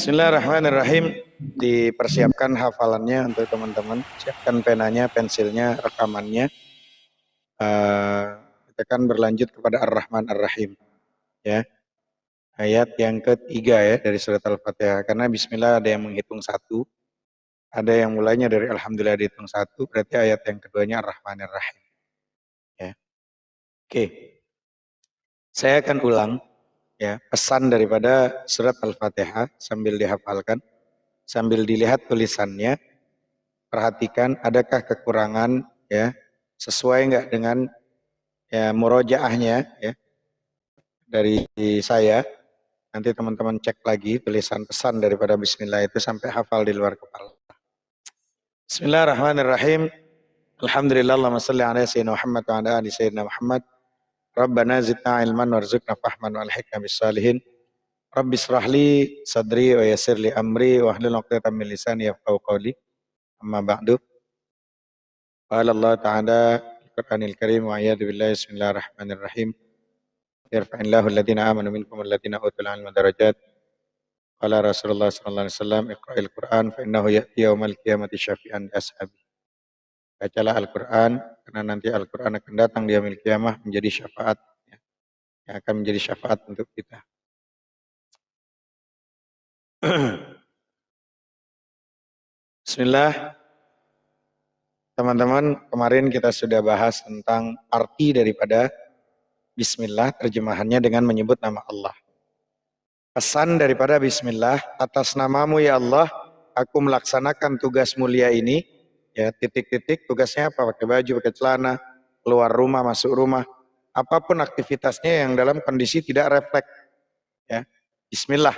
Bismillahirrahmanirrahim. Dipersiapkan hafalannya untuk teman-teman. Siapkan penanya, pensilnya, rekamannya. Kita akan berlanjut kepada Ar-Rahman Ar-Rahim. Ya, ayat yang ketiga ya dari surat Al-Fatihah. Karena Bismillah ada yang menghitung satu, ada yang mulainya dari Alhamdulillah dihitung satu. Berarti ayat yang keduanya Ar-Rahman Ar-Rahim. Ya, oke. Saya akan ulang ya pesan daripada surat Al-Fatihah sambil dihafalkan. Sambil dilihat tulisannya, perhatikan adakah kekurangan ya, sesuai enggak dengan ya murojaahnya ya dari saya. Nanti teman-teman cek lagi tulisan pesan daripada Bismillah itu sampai hafal di luar kepala. Bismillahirrahmanirrahim. Alhamdulillah, Allahumma salli ala sayyidina Muhammad wa ala ali sayyidina Muhammad. Rabbana zidna ilman warzuqna fahman wa alhiqna bis salihin. Rabbi israh li sadri wa yassir li amri wa hlul 'uqdatam min lisani yafqahu qawli. Amma ba'du. Qala Allah Ta'ala Al-Qur'anil Karim wa a'yadu billahi bismillahirrahmanirrahim. Yarfa'illahu alladhina amanu minkum walladhina utul 'ilma darajat. Qala Rasulullah sallallahu alaihi wasallam, Iqra'il Qur'an fa innahu ya'ti yaumal qiyamati syafi'an li ashabi. Bacalah Al-Qur'an karena nanti Al-Qur'an akan datang di yaumil qiyamah menjadi syafaat ya, yang akan menjadi syafaat untuk kita. Bismillah. Teman-teman, kemarin kita sudah bahas tentang arti daripada Bismillah, terjemahannya dengan menyebut nama Allah. Pesan daripada Bismillah, atas namamu ya Allah, aku melaksanakan tugas mulia ini. Ya, titik-titik, tugasnya apa? Pakai baju, pakai celana, keluar rumah, masuk rumah. Apapun aktivitasnya yang dalam kondisi tidak refleks. Ya, Bismillah.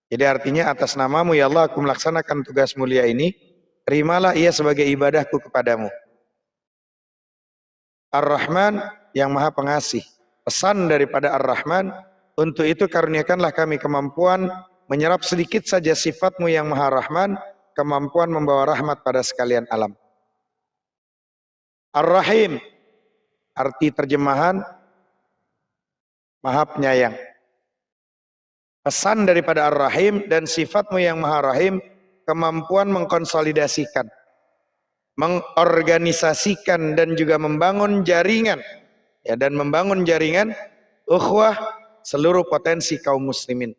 Jadi artinya atas namamu ya Allah, aku melaksanakan tugas mulia ini. Terimalah ia sebagai ibadahku kepadamu. Ar-Rahman yang maha pengasih. Pesan daripada Ar-Rahman, untuk itu karuniakanlah kami kemampuan menyerap sedikit saja sifatmu yang maha Rahman, kemampuan membawa rahmat pada sekalian alam. Ar-Rahim, arti terjemahan maha penyayang. Pesan daripada Ar-Rahim dan sifatmu yang maha Rahim, kemampuan mengkonsolidasikan, mengorganisasikan dan juga membangun jaringan ya, dan membangun jaringan ukhuwah seluruh potensi kaum muslimin.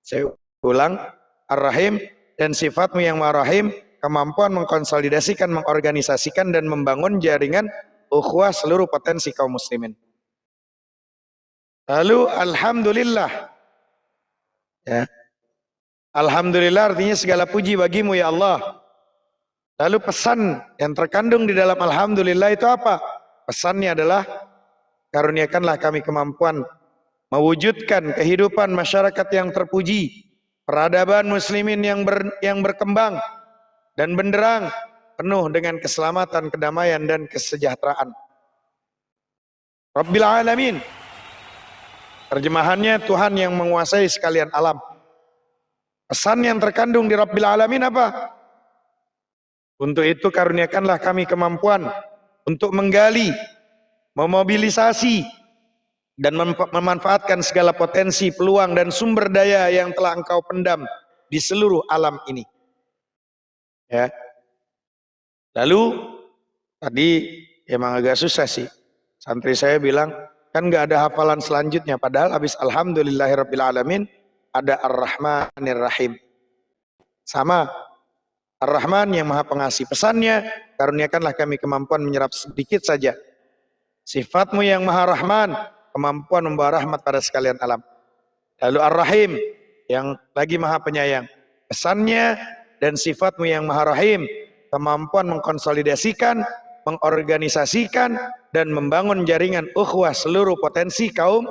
Saya ulang, Ar-Rahim dan sifatmu yang maha Rahim, kemampuan mengkonsolidasikan, mengorganisasikan dan membangun jaringan ukhuwah seluruh potensi kaum muslimin. Lalu alhamdulillah ya, alhamdulillah artinya segala puji bagimu ya Allah. Lalu pesan yang terkandung di dalam alhamdulillah itu apa? Pesannya adalah karuniakanlah kami kemampuan mewujudkan kehidupan masyarakat yang terpuji, peradaban muslimin yang berkembang dan benderang, penuh dengan keselamatan, kedamaian dan kesejahteraan. Rabbil alamin. Terjemahannya Tuhan yang menguasai sekalian alam. Pesan yang terkandung di Rabbil alamin apa? Untuk itu karuniakanlah kami kemampuan untuk menggali, memobilisasi dan memanfaatkan segala potensi, peluang dan sumber daya yang telah Engkau pendam di seluruh alam ini. Ya. Lalu tadi emang agak susah sih. Santri saya bilang, kan nggak ada hafalan selanjutnya, padahal habis alhamdulillahirabbil alamin ada Ar-Rahmanir Rahim. Sama, Ar-Rahman yang maha pengasih. Pesannya, karuniakanlah kami kemampuan menyerap sedikit saja sifatmu yang maha Rahman, kemampuan membawa rahmat pada sekalian alam. Lalu Ar-Rahim yang lagi maha penyayang. Pesannya dan sifatmu yang maha Rahim, kemampuan mengkonsolidasikan, mengorganisasikan dan membangun jaringan ukhuwah seluruh potensi kaum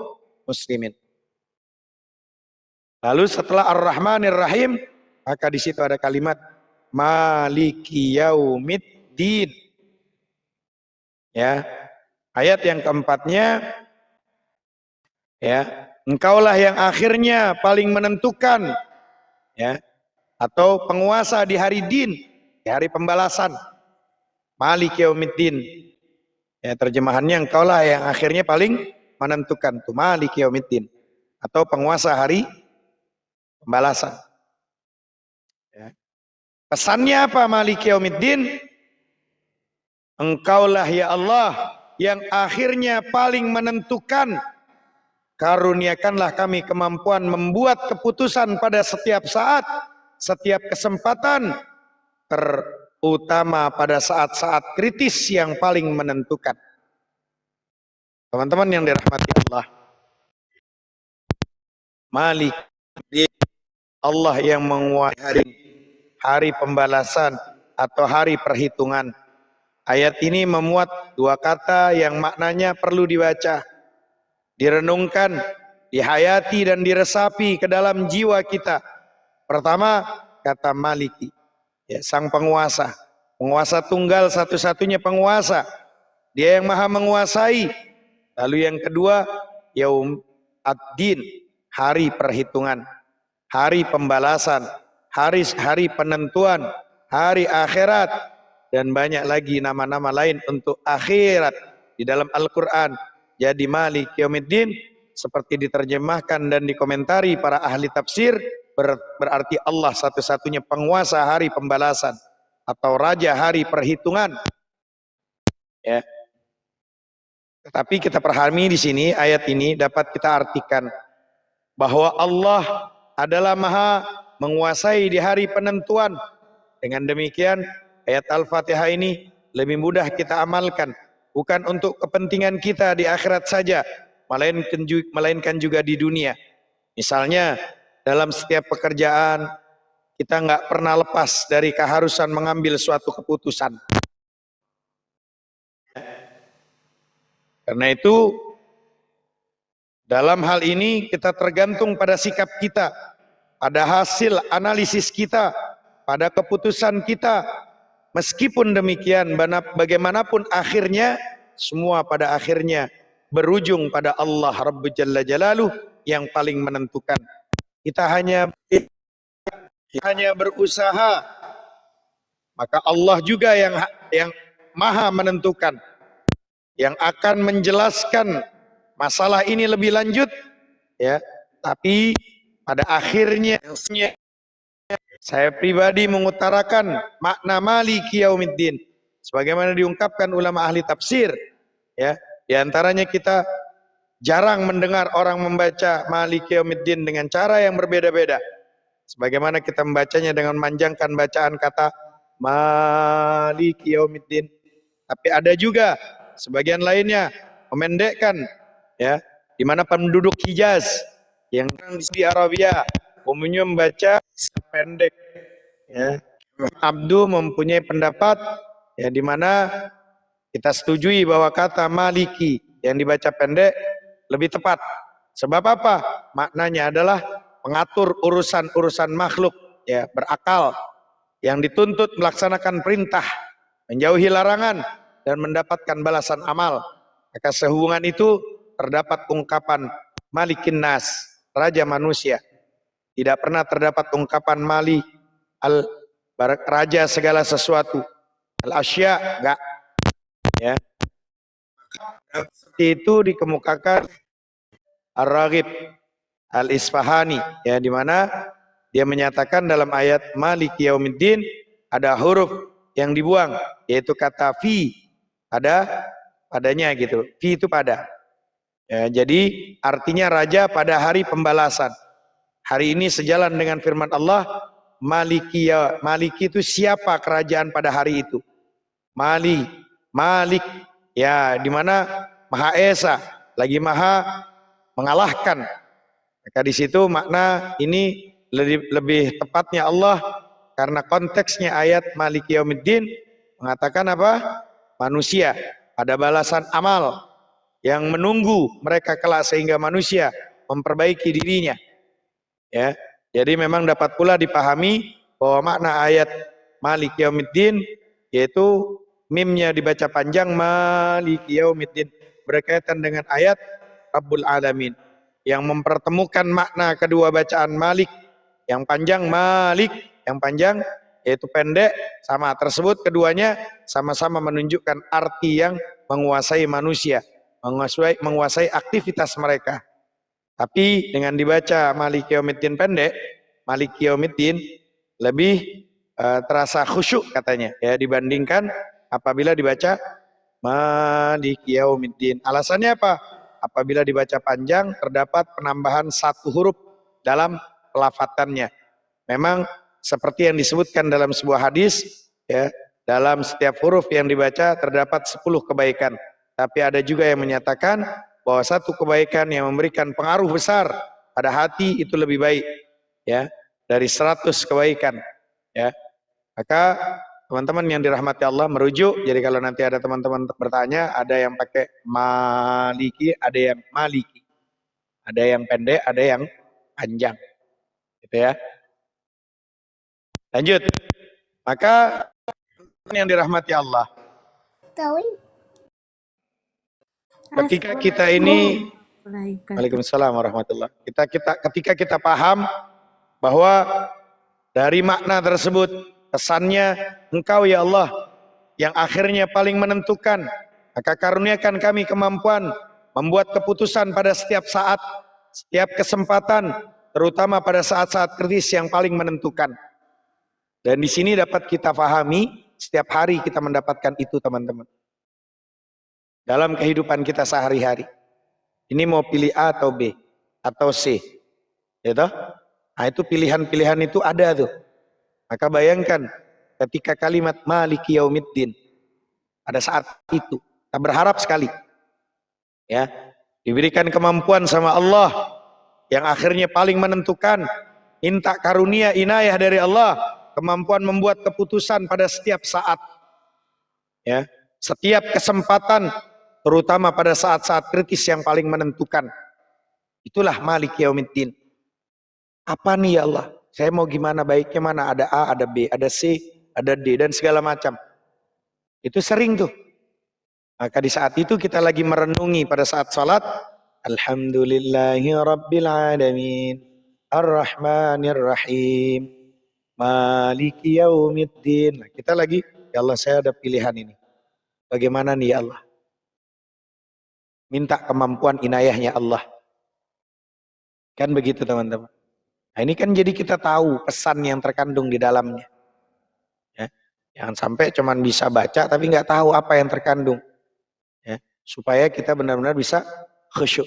muslimin. Lalu setelah Ar-Rahmanir Rahim, maka di situ ada kalimat Maliki Yaumiddin. Ya. Ayat yang keempatnya ya, Engkaulah yang akhirnya paling menentukan ya, atau penguasa di hari din, di hari pembalasan. Maliki Yaumiddin. Ya, terjemahannya Engkaulah yang akhirnya paling menentukan, tuh Maliki Yaumiddin, atau penguasa hari pembalasan. Pesannya apa Maliki Yaumiddin? Engkaulah ya Allah yang akhirnya paling menentukan. Karuniakanlah kami kemampuan membuat keputusan pada setiap saat, setiap kesempatan, terutama pada saat-saat kritis yang paling menentukan. Teman-teman yang dirahmati Allah, Malik, Allah yang menguasai hari pembalasan atau hari perhitungan. Ayat ini memuat dua kata yang maknanya perlu dibaca, direnungkan, dihayati dan diresapi ke dalam jiwa kita. Pertama, kata Maliki, ya, sang penguasa, penguasa tunggal satu-satunya penguasa, dia yang maha menguasai. Lalu yang kedua, Yaum ad-din, hari perhitungan, hari pembalasan, hari penentuan, hari akhirat, dan banyak lagi nama-nama lain untuk akhirat di dalam Al-Quran. Jadi Malik Yaumiddin seperti diterjemahkan dan dikomentari para ahli tafsir, berarti Allah satu-satunya penguasa hari pembalasan atau raja hari perhitungan. Ya. Tetapi kita pahami di sini ayat ini dapat kita artikan bahwa Allah adalah maha menguasai di hari penentuan. Dengan demikian ayat Al-Fatihah ini lebih mudah kita amalkan, bukan untuk kepentingan kita di akhirat saja, melainkan juga di dunia. Misalnya dalam setiap pekerjaan kita nggak pernah lepas dari keharusan mengambil suatu keputusan. Karena itu dalam hal ini kita tergantung pada sikap kita, pada hasil analisis kita, pada keputusan kita. Meskipun demikian, bagaimanapun akhirnya, semua pada akhirnya berujung pada Allah Rabb Jalla Jalaluh yang paling menentukan. Kita hanya berusaha, maka Allah juga yang maha menentukan, yang akan menjelaskan masalah ini lebih lanjut, ya. Tapi pada akhirnya saya pribadi mengutarakan makna Maliki Yaumiddin sebagaimana diungkapkan ulama ahli tafsir, ya. Di antaranya kita jarang mendengar orang membaca Maliki Yaumiddin dengan cara yang berbeda-beda. Sebagaimana kita membacanya dengan memanjangkan bacaan kata Maliki Yaumiddin. Tapi ada juga sebagian lainnya memendekkan, ya, di mana penduduk Hijaz yang di Arabia umumnya membaca pendek, ya. Abdu mempunyai pendapat, ya, di mana kita setujui bahwa kata Maliki yang dibaca pendek lebih tepat. Sebab apa? Maknanya adalah mengatur urusan-urusan makhluk, ya, berakal, yang dituntut melaksanakan perintah, menjauhi larangan, dan mendapatkan balasan amal. Maka sehubungan itu terdapat ungkapan Malikin Nas, raja manusia. Tidak pernah terdapat ungkapan Mali raja segala sesuatu. Al-Asya, enggak. Ya. Seperti itu dikemukakan Ar-Raghib Al-Isfahani, ya, di mana dia menyatakan dalam ayat Maliki Yaumiddin ada huruf yang dibuang, yaitu kata fi, padanya gitu. Fi itu pada. Ya, jadi artinya raja pada hari pembalasan. Hari ini sejalan dengan firman Allah, Maliki, ya, Maliki itu siapa kerajaan pada hari itu? Malik, ya, di mana Maha Esa, lagi Maha mengalahkan. Maka di situ makna ini lebih tepatnya Allah, karena konteksnya ayat Maliki Yaumiddin mengatakan apa? Manusia ada balasan amal yang menunggu mereka kelak sehingga manusia memperbaiki dirinya. Ya, jadi memang dapat pula dipahami bahwa makna ayat Maliki Yaumiddin yaitu mimnya dibaca panjang Maliki Yaumiddin berkaitan dengan ayat Rabbul Alamin yang mempertemukan makna kedua bacaan Malik, yang panjang Malik, yang panjang yaitu pendek, sama tersebut keduanya sama-sama menunjukkan arti yang menguasai manusia, menguasai aktivitas mereka. Tapi dengan dibaca Maliki Yaumiddin pendek, Maliki Yaumiddin lebih terasa khusyuk katanya ya dibandingkan apabila dibaca Maliki Yaumiddin. Alasannya apa? Apabila dibaca panjang terdapat penambahan satu huruf dalam pelafatannya. Memang seperti yang disebutkan dalam sebuah hadis ya, dalam setiap huruf yang dibaca terdapat 10 kebaikan. Tapi ada juga yang menyatakan bahwa satu kebaikan yang memberikan pengaruh besar pada hati itu lebih baik ya dari 100 kebaikan ya. Maka teman-teman yang dirahmati Allah merujuk. Jadi kalau nanti ada teman-teman bertanya, ada yang pakai maliki, ada yang maliki, ada yang pendek, ada yang panjang, gitu ya. Lanjut. Maka yang dirahmati Allah, ketika kita ini, Waalaikumsalam warahmatullahi. Ketika kita paham bahwa dari makna tersebut pesannya Engkau ya Allah yang akhirnya paling menentukan, maka karuniakan kami kemampuan membuat keputusan pada setiap saat, setiap kesempatan, terutama pada saat-saat kritis yang paling menentukan. Dan di sini dapat kita pahami, setiap hari kita mendapatkan itu teman-teman. Dalam kehidupan kita sehari-hari. Ini mau pilih A atau B, atau C. Gitu? Nah itu pilihan-pilihan itu ada tuh. Maka bayangkan ketika kalimat Maliki Yaumiddin, pada saat itu kita berharap sekali ya diberikan kemampuan sama Allah yang akhirnya paling menentukan, minta karunia inayah dari Allah, kemampuan membuat keputusan pada setiap saat ya, setiap kesempatan, terutama pada saat-saat kritis yang paling menentukan. Itulah Maliki Yaumiddin. Apa nih ya Allah, saya mau gimana, baiknya mana, ada A, ada B, ada C, ada D, dan segala macam. Itu sering tuh. Maka di saat itu kita lagi merenungi pada saat salat, Alhamdulillahi Rabbil Alamin, Ar-Rahmanir Rahim, Maliki Yaumiddin. Nah, kita lagi, ya Allah saya ada pilihan ini. Bagaimana nih ya Allah? Minta kemampuan inayahnya Allah. Kan begitu teman-teman. Nah ini kan jadi kita tahu pesan yang terkandung di dalamnya. Ya. Jangan sampai cuman bisa baca tapi nggak tahu apa yang terkandung. Ya. Supaya kita benar-benar bisa khusyuk.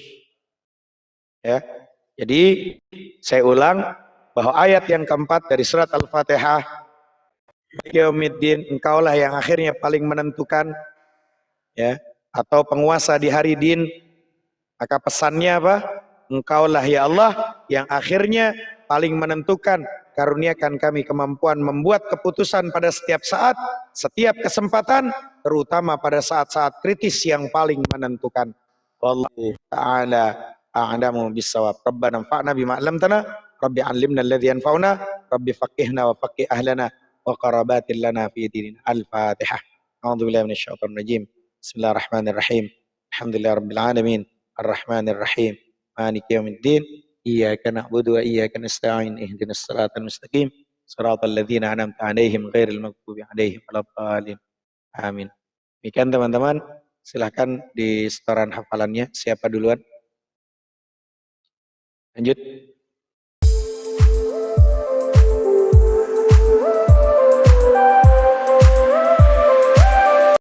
Ya. Jadi saya ulang bahwa ayat yang keempat dari surat Al-Fatihah, Yaumiddin, engkaulah yang akhirnya paling menentukan ya, atau penguasa di hari din. Maka pesannya apa? Engkaulah ya Allah yang akhirnya paling menentukan, karuniakan kami kemampuan membuat keputusan pada setiap saat, setiap kesempatan, terutama pada saat-saat kritis yang paling menentukan. Wallahu ta'ala a'lamu bis-shawab. Rabbana anfa'na bima 'allamtana, Rabbi 'allimna alladhi yanfa'una, Rabbi faqihna wa faqih ahlana wa qarabatil lana fi dinina. Al-Fatihah. A'udzu billahi minasyaitonir rajim. Bismillahirrahmanirrahim. Alhamdulillahirabbil alamin. Ar-Rahmanir Rahim. Maliki Yaumiddin. Iyyaka na'budu wa iyyaka nasta'in. Ihdinas siratal mustaqim. Shiratal ladzina an'amta 'alaihim ghairil maghdubi 'alaihim waladdallin. Amin. Demikian teman-teman, silahkan di setoran hafalannya. Siapa duluan? Lanjut.